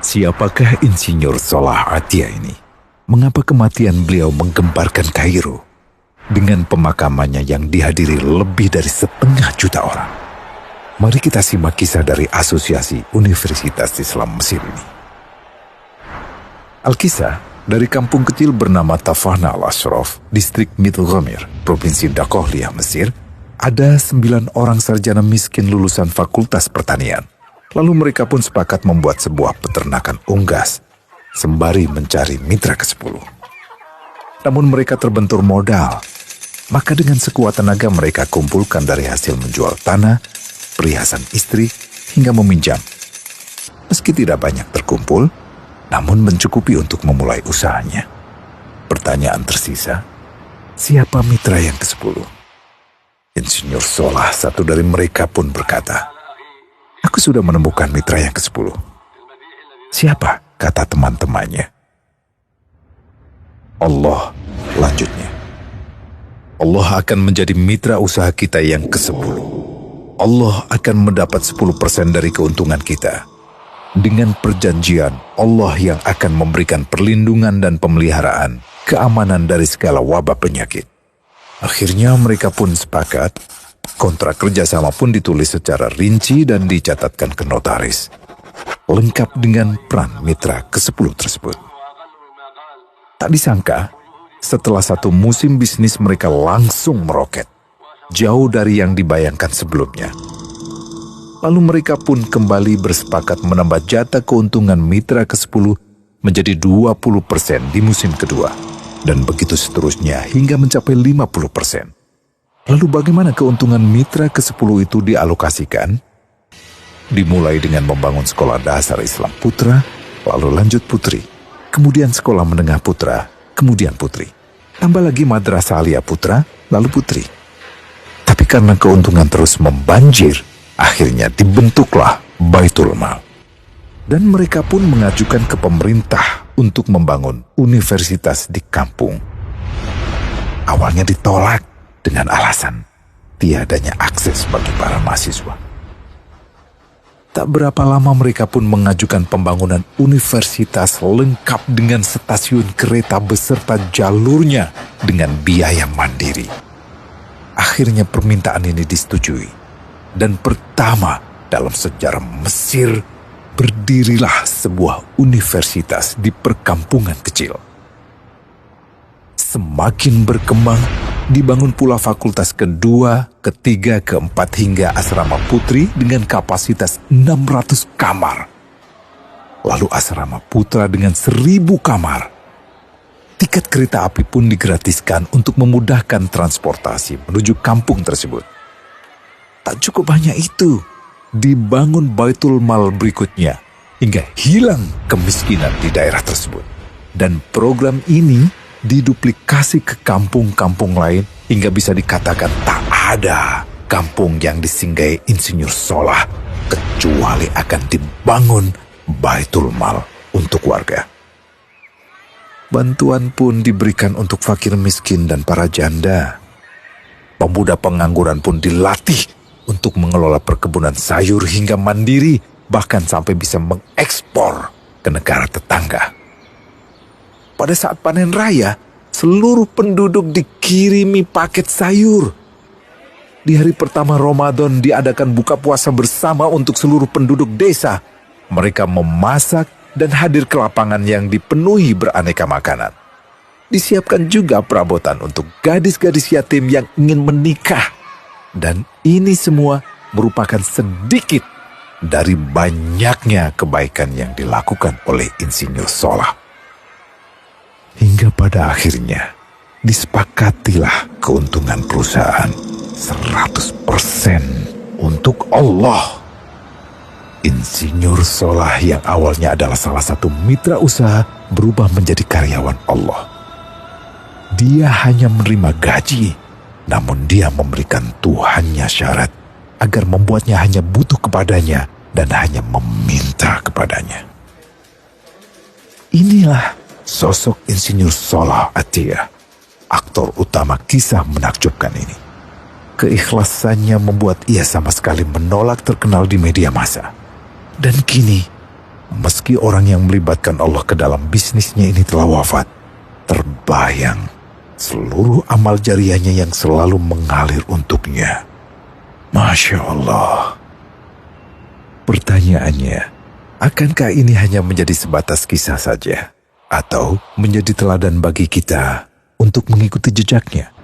Siapakah Insinyur Solah Atia ini? Mengapa kematian beliau menggemparkan Kairo? Dengan pemakamannya yang dihadiri lebih dari 1,5 juta orang. Mari kita simak kisah dari Asosiasi Universitas Islam Mesir ini. Al-Kisah dari kampung kecil bernama Tafahna al-Ashraf, distrik Middle Ghamir, Provinsi Dakohliyah, Mesir, ada 9 orang sarjana miskin lulusan Fakultas Pertanian. Lalu mereka pun sepakat membuat sebuah peternakan unggas, sembari mencari mitra ke-10. Namun mereka terbentur modal. Maka dengan sekuat tenaga mereka kumpulkan dari hasil menjual tanah, perhiasan istri, hingga meminjam. Meski tidak banyak terkumpul, namun mencukupi untuk memulai usahanya. Pertanyaan tersisa, siapa mitra yang ke-10? Insinyur Solah, satu dari mereka pun berkata, "Aku sudah menemukan mitra yang ke-10. Siapa?" kata teman-temannya. "Allah," lanjutnya. "Allah akan menjadi mitra usaha kita yang ke-10. Allah akan mendapat 10% dari keuntungan kita. Dengan perjanjian, Allah yang akan memberikan perlindungan dan pemeliharaan, keamanan dari segala wabah penyakit." Akhirnya mereka pun sepakat. Kontrak kerjasama pun ditulis secara rinci dan dicatatkan ke notaris. Lengkap dengan peran mitra ke-10 tersebut. Tak disangka, setelah 1 musim bisnis mereka langsung meroket, jauh dari yang dibayangkan sebelumnya. Lalu mereka pun kembali bersepakat menambah jatah keuntungan mitra ke-10 menjadi 20% di musim kedua, dan begitu seterusnya hingga mencapai 50%. Lalu bagaimana keuntungan mitra ke-10 itu dialokasikan? Dimulai dengan membangun sekolah dasar Islam putra, lalu lanjut putri, kemudian sekolah menengah putra, kemudian putri. Tambah lagi madrasah aliyah putra, lalu putri. Tapi karena keuntungan terus membanjir, akhirnya dibentuklah Baitul Mal. Dan mereka pun mengajukan ke pemerintah untuk membangun universitas di kampung. Awalnya ditolak dengan alasan tiadanya akses bagi para mahasiswa. Tak berapa lama mereka pun mengajukan pembangunan universitas lengkap dengan stasiun kereta beserta jalurnya dengan biaya mandiri. Akhirnya permintaan ini disetujui. Dan pertama dalam sejarah Mesir, berdirilah sebuah universitas di perkampungan kecil. Semakin berkembang, dibangun pula fakultas kedua, ketiga, keempat hingga asrama putri dengan kapasitas 600 kamar. Lalu asrama putra dengan 1.000 kamar. Tiket kereta api pun digratiskan untuk memudahkan transportasi menuju kampung tersebut. Tak cukup hanya itu, dibangun Baitul Mal berikutnya hingga hilang kemiskinan di daerah tersebut. Dan program ini diduplikasi ke kampung-kampung lain hingga bisa dikatakan tak ada kampung yang disinggahi Insinyur Solah kecuali akan dibangun Baitul Mal untuk warga. Bantuan pun diberikan untuk fakir miskin dan para janda. Pemuda pengangguran pun dilatih untuk mengelola perkebunan sayur hingga mandiri, bahkan sampai bisa mengekspor ke negara tetangga. Pada saat panen raya, seluruh penduduk dikirimi paket sayur. Di hari pertama Ramadan diadakan buka puasa bersama untuk seluruh penduduk desa. Mereka memasak dan hadir ke lapangan yang dipenuhi beraneka makanan. Disiapkan juga perabotan untuk gadis-gadis yatim yang ingin menikah. Dan ini semua merupakan sedikit dari banyaknya kebaikan yang dilakukan oleh Insinyur Solah. Hingga pada akhirnya disepakatilah keuntungan perusahaan 100% untuk Allah. Insinyur Solah yang awalnya adalah salah satu mitra usaha berubah menjadi karyawan Allah. Dia hanya menerima gaji, namun dia memberikan Tuhannya syarat agar membuatnya hanya butuh kepadanya dan hanya meminta kepadanya. Inilah sosok Insinyur Solah Atia, aktor utama kisah menakjubkan ini. Keikhlasannya membuat ia sama sekali menolak terkenal di media massa. Dan kini, meski orang yang melibatkan Allah ke dalam bisnisnya ini telah wafat, terbayang seluruh amal jariahnya yang selalu mengalir untuknya. Masya Allah. Pertanyaannya, akankah ini hanya menjadi sebatas kisah saja? Atau menjadi teladan bagi kita untuk mengikuti jejaknya?